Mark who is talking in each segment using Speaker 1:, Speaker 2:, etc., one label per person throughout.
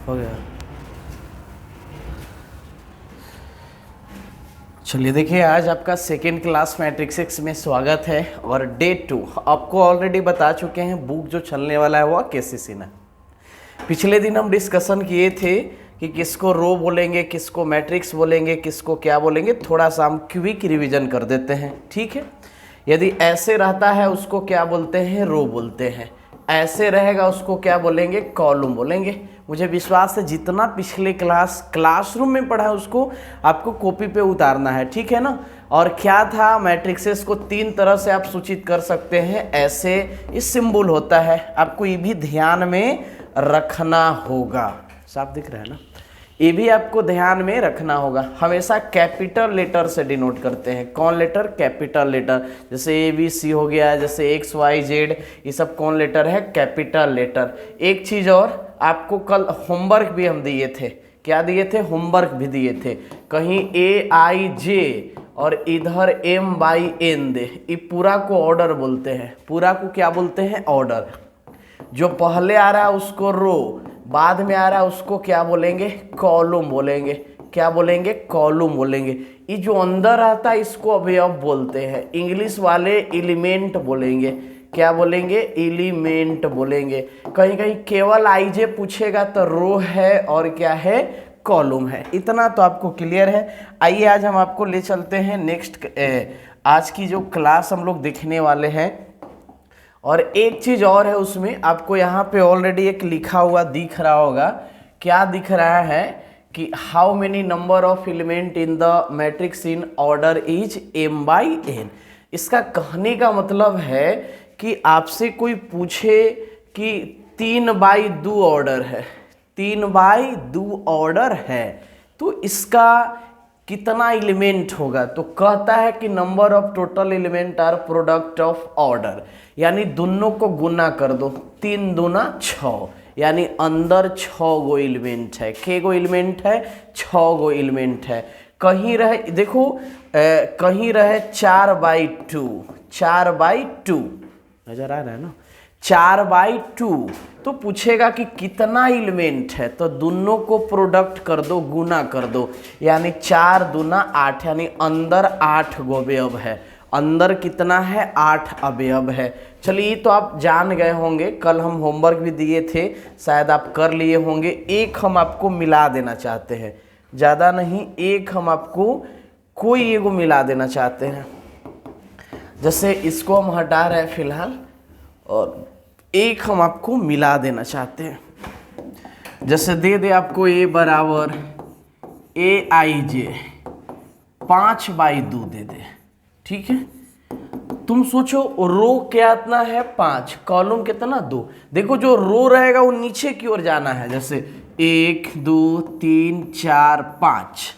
Speaker 1: हो गया। चलिए देखिए, आज आपका सेकेंड क्लास मैट्रिक्स में स्वागत है। और डे 2 आपको ऑलरेडी बता चुके हैं बुक जो चलने वाला है वो केसीसी ने। पिछले दिन हम डिस्कशन किए थे कि किसको रो बोलेंगे, किसको मैट्रिक्स बोलेंगे, किसको क्या बोलेंगे। थोड़ा सा हम क्विक रिवीजन कर देते हैं, ठीक है। यदि ऐसे रहता है उसको क्या बोलते हैं, रो बोलते हैं। ऐसे रहेगा उसको क्या बोलेंगे, कॉलम बोलेंगे। मुझे विश्वास है जितना पिछले क्लासरूम में पढ़ा है उसको आपको कॉपी पे उतारना है, ठीक है ना। और क्या था, मैट्रिक्सेस को 3 तरह से आप सूचित कर सकते हैं। ऐसे इस सिंबल होता है, आपको ये भी ध्यान में रखना होगा। साफ दिख रहा है ना, ये भी आपको ध्यान में रखना होगा। हमेशा कैपिटल लेटर से डिनोट करते हैं। कौन लेटर, कैपिटल लेटर। जैसे ABC हो गया, जैसे XYZ, ये सब कौन लेटर है, कैपिटल लेटर। एक चीज और, आपको कल होमवर्क भी हम दिए थे। क्या दिए थे, होमवर्क भी दिए थे। कहीं AIJ और इधर M/N दे, ये पूरा को ऑर्डर बोलते हैं। पूरा को क्या बोलते हैं, ऑर्डर। जो पहले आ रहा है उसको रो, बाद में आ रहा है उसको क्या बोलेंगे, कॉलम बोलेंगे। क्या बोलेंगे, कॉलम बोलेंगे। ये जो अंदर आता है इसको अवयव बोलते हैं। इंग्लिश वाले एलिमेंट बोलेंगे। क्या बोलेंगे, एलिमेंट बोलेंगे। कहीं कहीं केवल IJ पूछेगा तो रो है और क्या है, कॉलम है। इतना तो आपको क्लियर है। आइए आज हम आपको ले चलते हैं नेक्स्ट, आज की जो क्लास हम लोग देखने वाले हैं। और एक चीज और है उसमें, आपको यहाँ पे ऑलरेडी एक लिखा हुआ दिख रहा होगा। क्या दिख रहा है कि how many number of element in the matrix in order is M/N। इसका कहने का मतलब है कि आपसे कोई पूछे कि 3/2 ऑर्डर है, 3/2 ऑर्डर है, तो इसका कितना एलिमेंट होगा। तो कहता है कि number of total element are product of order, यानी दोनों को गुना कर दो। 3 दूना 6, यानी अंदर 6 गो एलिमेंट है। के गो एलिमेंट है, 6 गो एलिमेंट है। कहीं रहे, देखो कहीं रहे 4/2, 4/2 नजर आ रहा है ना, 4/2। तो पूछेगा कि कितना एलिमेंट है, तो दोनों को प्रोडक्ट कर दो, गुना कर दो, यानी 4 दूना 8, यानी अंदर 8 गो अवयव है। अंदर कितना है, 8 अवयव है। चलिए तो आप जान गए होंगे, कल हम होमवर्क भी दिए थे, शायद आप कर लिए होंगे। एक हम आपको मिला देना चाहते हैं, ज़्यादा नहीं, एक हम आपको कोई एगो मिला देना चाहते हैं। जैसे इसको हम हटा रहे हैं फिलहाल, और एक हम आपको मिला देना चाहते हैं। जैसे दे दे आपको A बराबर AIJ 5/2 दे दे, ठीक है। तुम सोचो रो क्या इतना है, 5, कॉलम कितना, 2। देखो जो रो रहेगा वो नीचे की ओर जाना है। जैसे 1 2 3 4 5,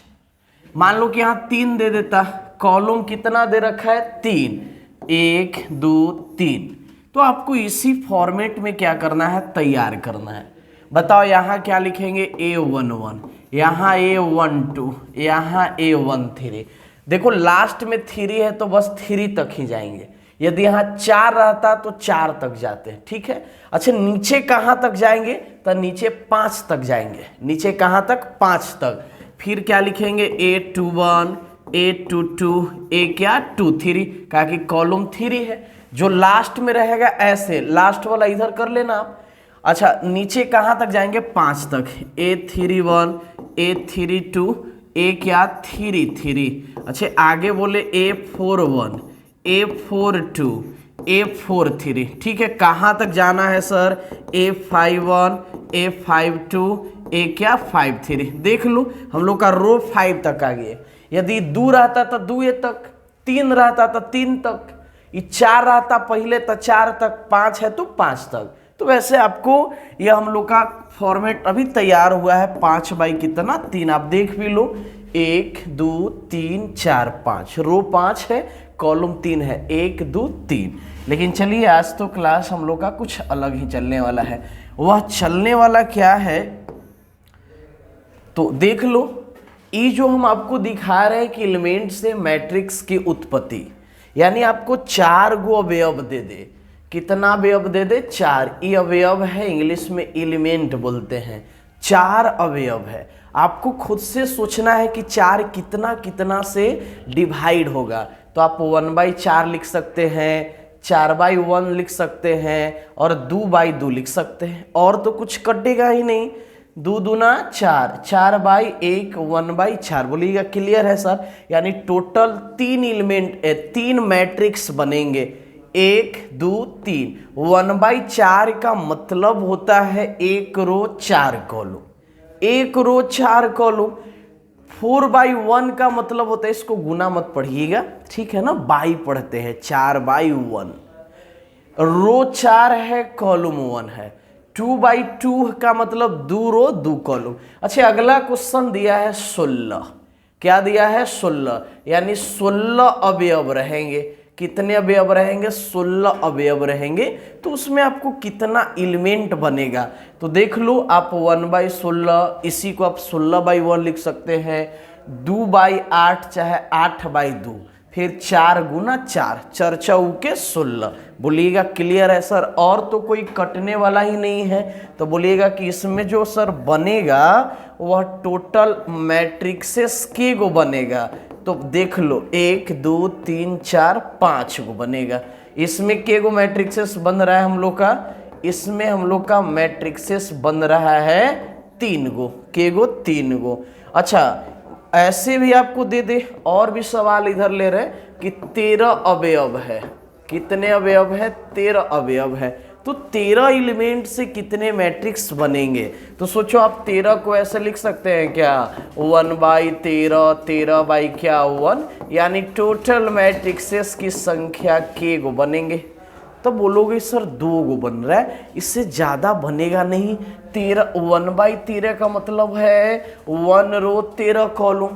Speaker 1: मान लो कि यहाँ 3 दे देता, कॉलम कितना दे रखा है, 3, 1 2 3। तो आपको इसी फॉर्मेट में क्या करना है, तैयार करना है। बताओ यहाँ क्या लिखेंगे, A11, यहाँ A12, यहाँ A13। देखो लास्ट में 3 है तो बस 3 तक ही जाएंगे। यदि यहाँ 4 रहता तो 4 तक जाते हैं, ठीक है। अच्छा नीचे कहाँ तक जाएंगे, तो नीचे 5 तक जाएंगे। नीचे कहाँ तक, 5 तक। फिर क्या लिखेंगे, A21, A22, A क्या 23, कहा कि कॉलम 3 है। जो लास्ट में रहेगा ऐसे, लास्ट वाला इधर कर लेना आप। अच्छा नीचे कहाँ तक जाएंगे, 5 तक। A31, A32, A क्या 33। अच्छा आगे बोले A41, A42, A43, ठीक है। कहाँ तक जाना है सर, A51, A52, A क्या 53। देख लो हम लोग का रो 5 तक आ गया। यदि 2 रहता तो 2 तक, 3 रहता तो 3 तक, 4 रहता पहले तो 4 तक, 5 है तो 5 तक। तो वैसे आपको यह हम लोग का फॉर्मेट अभी तैयार हुआ है। 5/3 आप देख भी लो, 1 2 3 4 5, रो 5 है, कॉलम 3 है, 1 2 3। लेकिन चलिए आज तो क्लास हम लोग का कुछ अलग ही चलने वाला है। वह चलने वाला क्या है, तो देख लो। ये जो हम आपको दिखा रहे हैं कि एलिमेंट से मैट्रिक्स की उत्पत्ति, यानी आपको 4 गो अवयव दे दे। कितना अवयव दे दे, 4। ये अवयव है, इंग्लिश में एलिमेंट बोलते हैं। 4 अवयव है। आपको खुद से सोचना है कि 4 कितना कितना से डिवाइड होगा। तो आप 1/4 लिख सकते हैं, 4/1 लिख सकते हैं और 2/2 लिख सकते हैं, और तो कुछ कटेगा ही नहीं। 2 दूना 4, 4/1, 1/4। बोलिएगा क्लियर है सर? यानी टोटल 3 एलिमेंट 3 मैट्रिक्स बनेंगे, 1 2 3। 1/4 का मतलब होता है 1 रो 4 कॉलम, 1 रो 4 कॉलम। 4/1 का मतलब होता है, इसको गुना मत पढ़िएगा, ठीक है ना, बाई पढ़ते हैं, 4/1। रो 4 है, कॉलम 1 है। 2/2 का मतलब 2 रो 2 कॉलम। अच्छा, अगला क्वेश्चन दिया है 16। क्या दिया है? 16, यानी 16 अवयव रहेंगे। कितने अवयव रहेंगे? 16 अवयव रहेंगे। तो उसमें आपको कितना एलिमेंट बनेगा? तो देख लो आप, 1/16, इसी को आप 16/1 लिख सकते हैं, 2/8 चाहे 8/2, फिर 4 गुना 4, 4 चौके 16। बोलिएगा क्लियर है सर? और तो कोई कटने वाला ही नहीं है। तो बोलिएगा कि इसमें जो सर बनेगा वह टोटल मैट्रिक्सेस के गो बनेगा। तो देख लो, 1 2 3 4 5 गो बनेगा। इसमें के गो मैट्रिक्सेस बन रहा है हम लोग का? इसमें हम लोग का मैट्रिक्सेस बन रहा है 3 गो। के गो? 3 गो। अच्छा, ऐसे भी आपको दे दे, और भी सवाल इधर ले रहे कि 13 अवयव है। कितने अवयव है? 13 अवयव है। तो 13 एलिमेंट से कितने मैट्रिक्स बनेंगे? तो सोचो आप 13 को ऐसे लिख सकते हैं क्या? 1/13, 13/1, यानी टोटल मैट्रिक्सेस की संख्या के गो बनेंगे। तो बोलोगे सर 2 गो बन रहा है, इससे ज्यादा बनेगा नहीं। 1/13 का मतलब है 1 रो 13 कॉलम,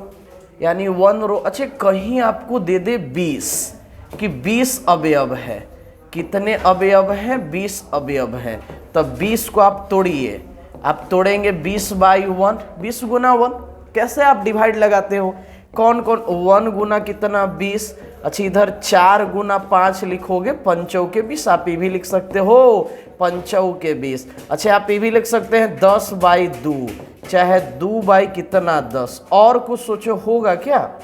Speaker 1: यानी 1 रो। अच्छा, कहीं आपको दे दे 20 कि 20 अवयव है। कितने अवयव हैं? 20 अवयव है। तब 20 को आप तोड़िए, आप तोड़ेंगे 20/1, 20 गुना 1। कैसे आप डिवाइड लगाते हो? कौन कौन? 1 गुना कितना? 20। अच्छा, इधर 4 गुना 5 लिखोगे, 5 के 20। आप ये भी लिख सकते हो, 5 के 20। अच्छा, आप ये भी लिख सकते हैं 10/2, चाहे 2 कितना 10। और कुछ सोचो, होगा क्या?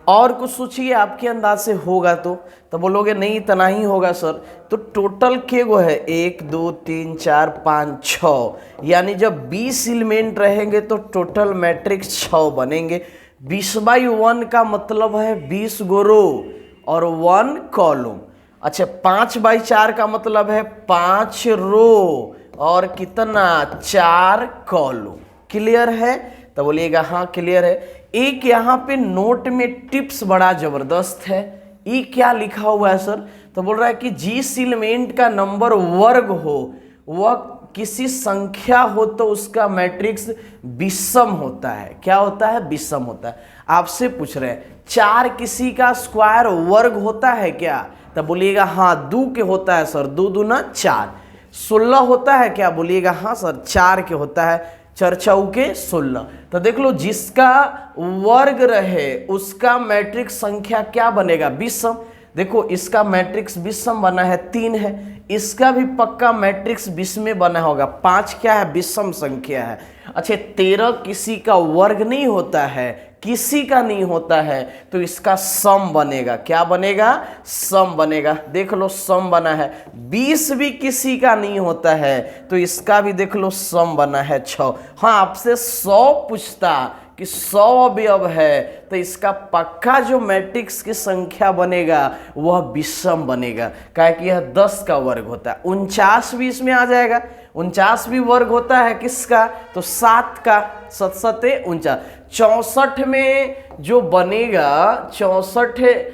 Speaker 1: और कुछ सोचिए, आपके अंदाज से होगा तो बोलोगे नहीं इतना ही होगा सर। तो टोटल के गो है? 1 2 3 4 5 6, यानी जब 20 एलिमेंट रहेंगे तो टोटल मैट्रिक्स 6 बनेंगे। 20/1 का मतलब है 20 गो रो और 1 कॉलम। अच्छा, 5/4 का मतलब है 5 रो और कितना? 4 कॉलम। क्लियर है? तो बोलिएगा हाँ क्लियर है। एक यहाँ पे नोट में टिप्स बड़ा जबरदस्त है। ये क्या लिखा हुआ है सर? तो बोल रहा है कि जिस एलिमेंट का नंबर वर्ग हो, वह किसी संख्या हो तो उसका मैट्रिक्स विषम होता है। क्या होता है? विषम होता है। आपसे पूछ रहे हैं 4 किसी का स्क्वायर वर्ग होता है क्या? तो बोलिएगा हाँ 2 के होता है सर, 2 दूना 4। 16 होता है क्या? बोलिएगा हाँ सर, 4 के होता है, 4 चौके 16। तो देख लो, जिसका वर्ग रहे उसका मैट्रिक्स संख्या क्या बनेगा? विषम। देखो, इसका मैट्रिक्स विषम बना है, 3 है। इसका भी पक्का मैट्रिक्स विषम में बना होगा। 5 क्या है? विषम संख्या है। अच्छा, 13 किसी का वर्ग नहीं होता है, किसी का नहीं होता है, तो इसका सम बनेगा। क्या बनेगा? सम बनेगा। देख लो, सम बना है। 20 भी किसी का नहीं होता है, तो इसका भी देख लो सम बना है 6। हाँ, आपसे 100 पूछता कि 100 अवयव है, तो इसका पक्का जो मैट्रिक्स की संख्या बनेगा वह विषम बनेगा, क्या कि यह 10 का वर्ग होता है। 49 भी इसमें आ जाएगा। 49 भी वर्ग होता है किसका? तो 7 का। 7 7 49। 64 में जो बनेगा, 64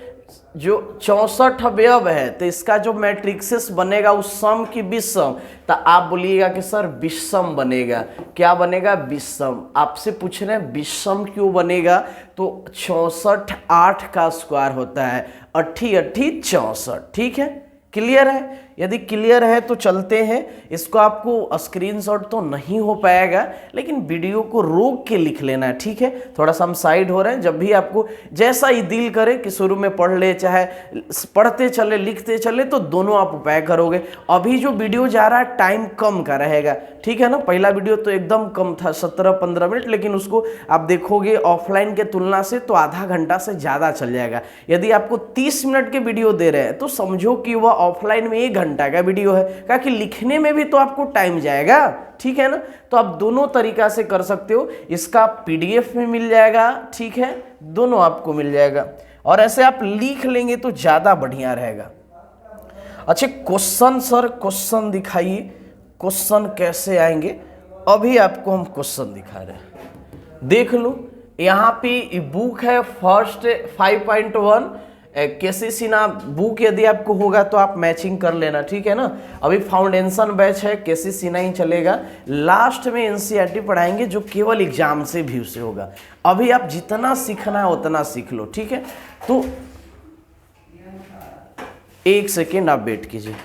Speaker 1: अवयव है, तो इसका जो मैट्रिक्सेस बनेगा उस सम की विषम। तो आप बोलिएगा कि सर विषम बनेगा। क्या बनेगा? विषम। आपसे पूछ रहे हैं विषम क्यों बनेगा? तो 64 8 का स्क्वायर होता है, 8 8 64। ठीक है, क्लियर है? यदि क्लियर है तो चलते हैं। इसको आपको स्क्रीनशॉट तो नहीं हो पाएगा, लेकिन वीडियो को रोक के लिख लेना है, ठीक है। थोड़ा सा हम साइड हो रहे हैं, जब भी आपको जैसा ही दिल करे कि शुरू में पढ़ ले, चाहे पढ़ते चले लिखते चले, तो दोनों आप उपाय करोगे। अभी जो वीडियो जा रहा है टाइम कम का रहेगा, ठीक है ना। पहला वीडियो तो एकदम कम था, 17-15 मिनट, लेकिन उसको आप देखोगे ऑफलाइन के तुलना से तो आधा घंटा से ज़्यादा चल जाएगा। यदि आपको 30 मिनट के वीडियो दे रहे हैं तो समझो कि वह ऑफलाइन में 1 घंटा का वीडियो है, क्या कि लिखने में भी तो आपको टाइम जाएगा, ठीक है ना। तो आप दोनों तरीका से कर सकते हो। इसका PDF में मिल जाएगा, ठीक है, दोनों आपको मिल जाएगा, और ऐसे आप लिख लेंगे तो ज़्यादा बढ़िया रहेगा। अच्छा, क्वेश्चन सर, क्वेश्चन दिखाइए, क्वेश्चन कैसे आएंगे। अभी आपको हम क्वेश्चन दिखा रहे हैं, देख लो। यहाँ पे बुक है फर्स्ट 5.1 केसी सिन्हा बुक, यदि आपको होगा तो आप मैचिंग कर लेना, ठीक है ना। अभी फाउंडेशन बैच है, केसी सिन्हा ही चलेगा। लास्ट में एनसीईआरटी पढ़ाएंगे जो केवल एग्जाम से व्यू से होगा। अभी आप जितना सीखना है उतना सीख लो, ठीक है। तो 1 सेकेंड आप वेट कीजिए।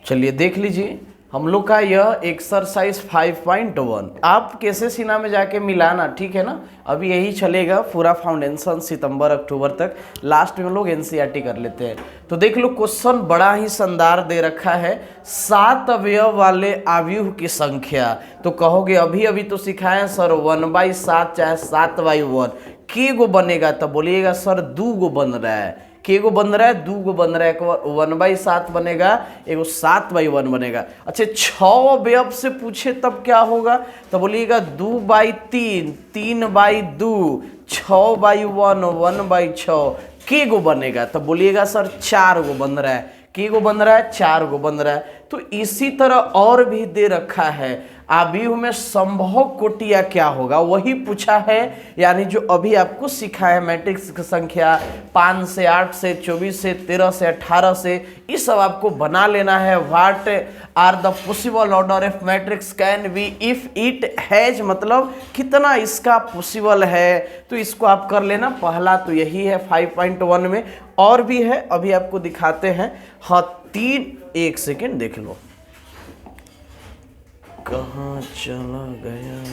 Speaker 1: चलिए देख लीजिए, हम लोग का यह एक्सरसाइज 5.1 आप केसी सिन्हा में जाके मिलाना, ठीक है ना। अभी यही चलेगा पूरा फाउंडेशन सितंबर-अक्टूबर तक, लास्ट में हम लोग एनसीईआरटी कर लेते हैं। तो देख लो, क्वेश्चन बड़ा ही शानदार दे रखा है, 7 अवयव वाले आव्यूह की संख्या। तो कहोगे अभी अभी तो सिखाए सर 1/7 चाहे 7/1 के गो बनेगा, तब बोलिएगा सर 2 गो बन रहा है। के गो बन रहा है, 2 गो बन रहा है। एक 1/7 बनेगा, एक 7/1 बनेगा। अच्छा, 6 अवयव से पूछे तब क्या होगा, तो बोलिएगा 2/3, 3/2, 6/1, 1/6 के गो बनेगा, तब बोलिएगा सर 4 गो बन रहा है। के गो बन रहा है, 4 गो बन रहा है। तो इसी तरह और भी दे रखा है, आव्यूह में संभव कोटियां क्या होगा, वही पूछा है। यानी जो अभी आपको सिखा है मैट्रिक्स की संख्या 5 से 8 से 24 से 13 से 18 से, ये सब आपको बना लेना है। What are the possible order of matrix can be if it has, मतलब कितना इसका पॉसिबल है, तो इसको आप कर लेना। पहला तो यही है 5.1 में, और भी है, अभी आपको दिखाते हैं। हाँ 1 सेकेंड देख लो, कहाँ चला गया,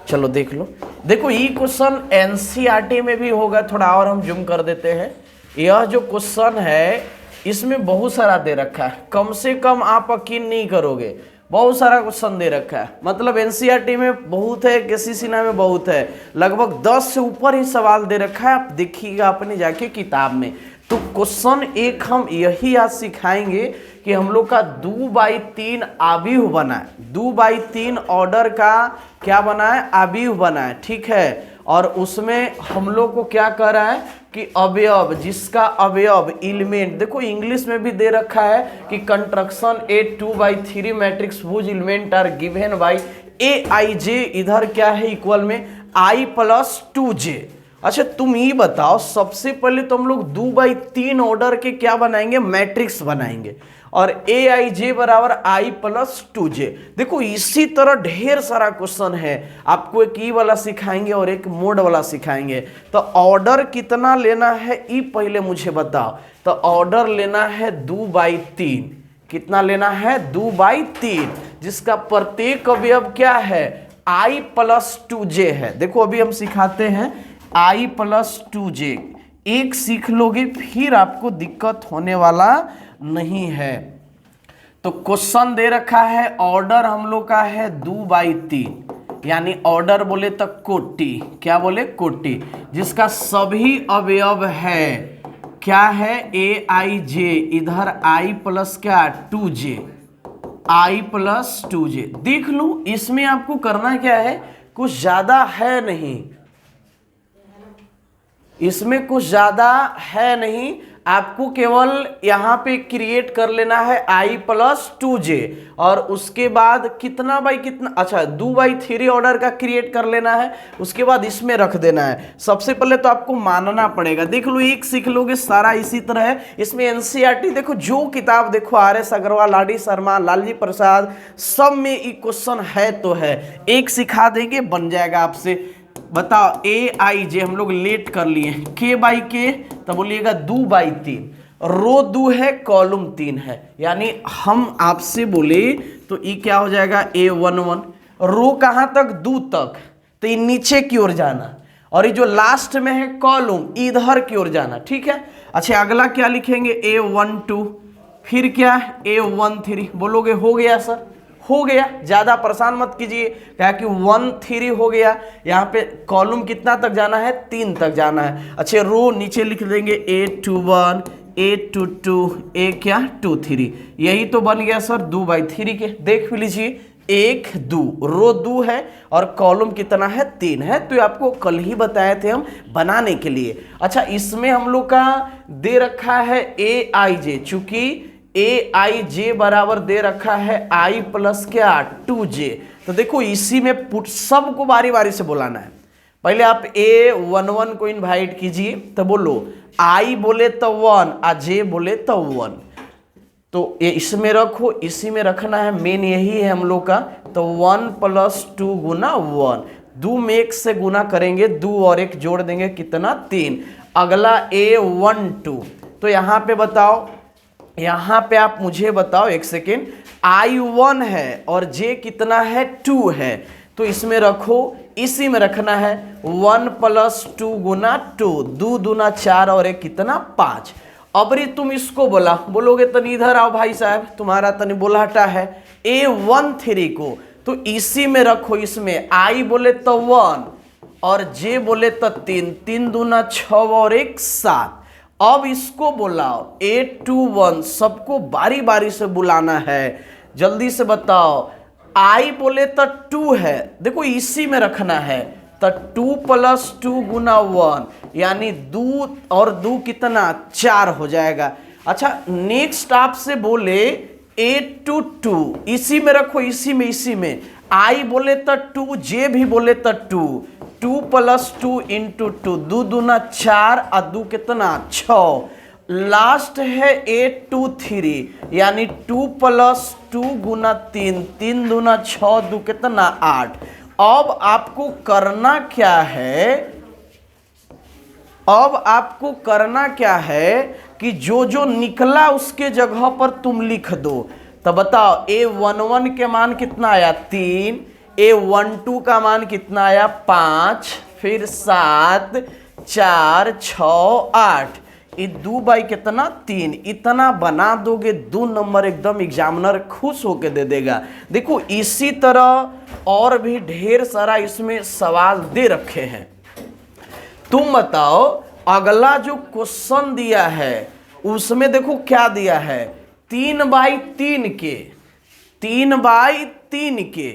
Speaker 1: चलो देख लो। देखो ये क्वेश्चन एनसीईआरटी में भी होगा, थोड़ा और हम जूम कर देते हैं। यह जो क्वेश्चन है इसमें बहुत सारा दे रखा है, कम से कम आप यकीन नहीं करोगे, बहुत सारा क्वेश्चन दे रखा है। मतलब एनसीईआरटी में बहुत है, केसी सिन्हा में बहुत है, लगभग 10 से ऊपर ही सवाल दे रखा है। आप देखिएगा अपने जाके किताब में। तो क्वेश्चन एक हम यही आज सिखाएंगे कि हम लोग का 2/3 आव्यूह बना है, 2/3 ऑर्डर का क्या बना है, आव्यूह बना है, ठीक है। और उसमें हम लोग को क्या कर रहा है कि अवयव, जिसका अवयव एलिमेंट, देखो इंग्लिश में भी दे रखा है कि construction a 2/3 matrix whose element are given by AIJ, इधर क्या है इक्वल में I+2J। अच्छा तुम ये बताओ, सबसे पहले तो हम लोग 2/3 ऑर्डर के क्या बनाएंगे, मैट्रिक्स बनाएंगे, और AIJ बराबर I+2J। देखो इसी तरह ढेर सारा क्वेश्चन है, आपको एक ई वाला सिखाएंगे और एक मोड वाला सिखाएंगे। तो ऑर्डर कितना लेना है ये पहले मुझे बताओ। तो ऑर्डर लेना है 2/3, कितना लेना है, 2/3, जिसका प्रत्येक अवयव क्या है, I+2J है। देखो अभी हम सिखाते हैं I+2J, एक सीख लोगे फिर आपको दिक्कत होने वाला नहीं है। तो क्वेश्चन दे रखा है, ऑर्डर हम लोग का है 2/3, यानी ऑर्डर बोले तो कोटि, क्या बोले, कोटि, जिसका सभी अवयव है क्या है, AIJ, इधर I+ क्या 2J, I+2J। देख लो इसमें आपको करना क्या है, कुछ ज्यादा है नहीं, इसमें कुछ ज्यादा है नहीं, आपको केवल यहाँ पे क्रिएट कर लेना है I+2J, और उसके बाद कितना बाई कितना, अच्छा 2/3 ऑर्डर का क्रिएट कर लेना है, उसके बाद इसमें रख देना है। सबसे पहले तो आपको मानना पड़ेगा, देख लो एक सीख लोगे सारा इसी तरह है। इसमें एनसीईआरटी देखो, जो किताब देखो RS अग्रवाल, RD शर्मा, लालजी प्रसाद, सब में ये क्वेश्चन है तो है, एक सिखा देंगे बन जाएगा आपसे। बताओ ए आई जे हम लोग लेट कर लिए, के बाई के, तो बोलिएगा 2/3। रो 2 है, कॉलम 3 है, यानी हम आपसे बोले तो ये क्या हो जाएगा A11। रो कहां तक, 2 तक, तो ये नीचे की ओर जाना, और ये जो लास्ट में है कॉलम इधर की ओर जाना, ठीक है। अच्छा अगला क्या लिखेंगे A12, फिर क्या A13, बोलोगे हो गया सर, हो गया, ज्यादा परेशान मत कीजिए, क्या कि 13 हो गया। यहाँ पे कॉलम कितना तक जाना है, 3 तक जाना है। अच्छा रो नीचे लिख देंगे A21, A22, A क्या 23, यही तो बन गया सर 2/3 के। देख भी लीजिए 1 2, रो 2 है और कॉलम कितना है 3 है, तो आपको कल ही बताए थे हम बनाने के लिए। अच्छा इसमें हम लोग का दे रखा है AIJ, चूंकि AIJ बराबर दे रखा है I प्लस क्या 2J, तो देखो इसी में पुट सबको बारी बारी से बुलाना है। पहले आप A11 को इनवाइट कीजिए, तो बोलो I बोले तो 1 और J बोले तो 1, तो ये इसमें रखो, इसी में रखना है, मेन यही है हम लोग का। तो 1 + 2 गुना 1, 2 में 1 से गुना करेंगे, 2 और 1 जोड़ देंगे कितना 3। अगला A12, तो यहाँ पे बताओ, यहाँ पे आप मुझे बताओ एक सेकेंड, I1 है और J कितना है 2 है, तो इसमें रखो, इसी में रखना है 1 + 2 गुना 2, 2 दूना 4 और 1 कितना 5। अब रे तुम इसको बोला, बोलोगे तनी इधर आओ भाई साहब, तुम्हारा तनी बोलाहटा है A13 को, तो इसी में रखो, इसमें I बोले तो 1 और J बोले तो 3, 3 दूना 6 और 1 7। अब इसको बुलाओ A21, सबको बारी बारी से बुलाना है, जल्दी से बताओ। I बोले तो 2 है, देखो इसी में रखना है, तो 2 + 2 गुना 1, यानी 2 और 2 कितना 4 हो जाएगा। अच्छा नेक्स्ट आपसे बोले A22, इसी में रखो, इसी में I बोले तो 2, J भी बोले तो 2, 2 + 2 × 2, 2 दूना 4 और 2 कितना 6। लास्ट है A23, यानी 2 + 2 गुना 3, 3 दूना 6, 2 कितना 8। अब आपको करना क्या है, अब आपको करना क्या है कि जो जो निकला उसके जगह पर तुम लिख दो। तो बताओ A11 के मान कितना आया 3, A12 का मान कितना आया 5, फिर 7, 4, 6, 8, ये 2 बाई कितना 3, इतना बना दोगे 2 नंबर एकदम एग्जामिनर खुश होके दे देगा। देखो इसी तरह और भी ढेर सारा इसमें सवाल दे रखे हैं। तुम बताओ अगला जो क्वेश्चन दिया है उसमें देखो क्या दिया है, 3/3 के, 3/3 के,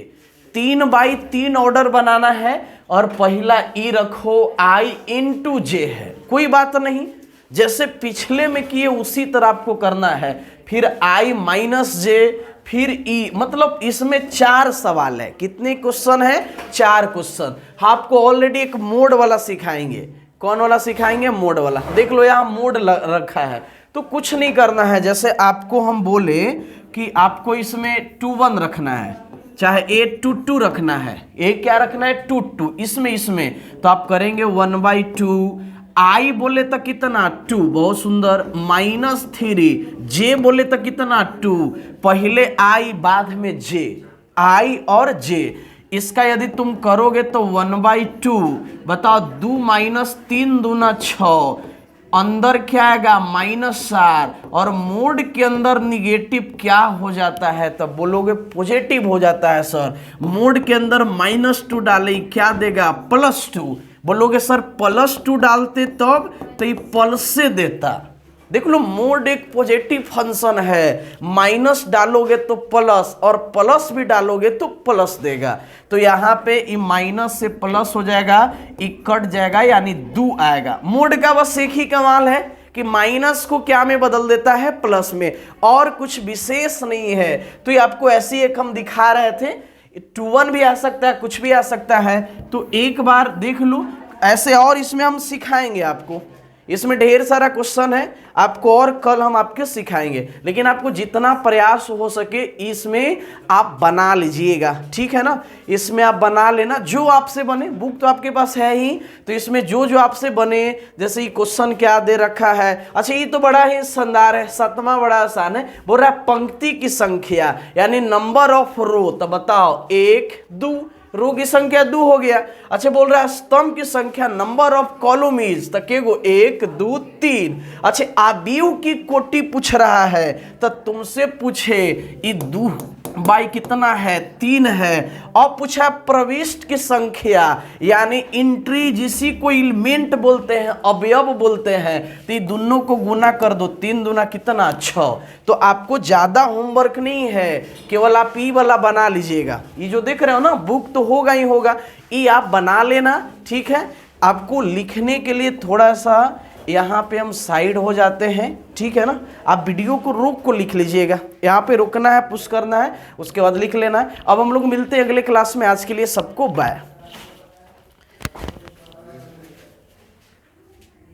Speaker 1: 3/3 ऑर्डर बनाना है, और पहला ई रखो I × J है, कोई बात नहीं, जैसे पिछले में किए उसी तरह आपको करना है। फिर I - J, फिर E, मतलब इसमें 4 सवाल है। कितने क्वेश्चन है 4 क्वेश्चन। आपको ऑलरेडी एक मोड वाला सिखाएंगे, कौन वाला सिखाएंगे, मोड वाला। देख लो यहाँ मोड रखा है, तो कुछ नहीं करना है। जैसे आपको हम बोले कि आपको इसमें 21 रखना है, चाहे A22 रखना है, ए क्या रखना है 22, इसमें तो आप करेंगे 1/2। I बोले तो कितना 2, बहुत सुंदर, -3, J बोले तो कितना 2, पहले I बाद में J, I और J, इसका यदि तुम करोगे तो 1/2। बताओ 2 - 3 दूना 6, अंदर क्या आएगा -4, और मोड के अंदर निगेटिव क्या हो जाता है, तब बोलोगे पॉजिटिव हो जाता है सर। मोड के अंदर -2 डाले क्या देगा +2, बोलोगे सर +2 डालते तब तो ये प्लस से देता। देख लो मोड एक पॉजिटिव फंक्शन है, माइनस डालोगे तो प्लस और प्लस भी डालोगे तो प्लस देगा। तो यहाँ पे ये माइनस से प्लस हो जाएगा, ये कट जाएगा, यानी 2 आएगा। मोड का बस एक ही कमाल है कि माइनस को क्या में बदल देता है, प्लस में, और कुछ विशेष नहीं है। तो ये आपको ऐसी एक हम दिखा रहे थे, 21 भी आ सकता है, कुछ भी आ सकता है। तो एक बार देख लो ऐसे, और इसमें हम सिखाएंगे आपको। इसमें ढेर सारा क्वेश्चन है आपको, और कल हम आपको सिखाएंगे, लेकिन आपको जितना प्रयास हो सके इसमें आप बना लीजिएगा, ठीक है ना। इसमें आप बना लेना जो आपसे बने, बुक तो आपके पास है ही, तो इसमें जो जो आपसे बने, जैसे ये क्वेश्चन क्या दे रखा है। अच्छा ये तो बड़ा ही शानदार है, 7वां बड़ा आसान है, बोल रहा है पंक्ति की संख्या यानी नंबर ऑफ रो। तो बताओ 1 2, रो की संख्या 2 हो गया। अच्छा बोल रहा है स्तंभ की संख्या नंबर ऑफ कॉलम इज, तो केगो 1 2 3। अच्छा आव्यूह की कोटि पूछ रहा है, तो तुमसे पूछे ये 2 बाई कितना है, 3 है। और पूछा प्रविष्ट की संख्या यानी इंट्री, जिसी को एलिमेंट बोलते हैं, अवयव बोलते हैं, तो ये दोनों को गुना कर दो, 3 दूना कितना 6। तो आपको ज्यादा होमवर्क नहीं है, केवल आप ई वाला बना लीजिएगा। ये जो देख रहे हो ना बुक तो होगा ही होगा, ये आप बना लेना, ठीक है। आपको लिखने के लिए थोड़ा सा यहाँ पे हम साइड हो जाते हैं, ठीक है ना। आप वीडियो को रोक को लिख लीजिएगा, यहाँ पे रुकना है, पुश करना है, उसके बाद लिख लेना है। अब हम लोग मिलते हैं अगले क्लास में, आज के लिए सबको बाय।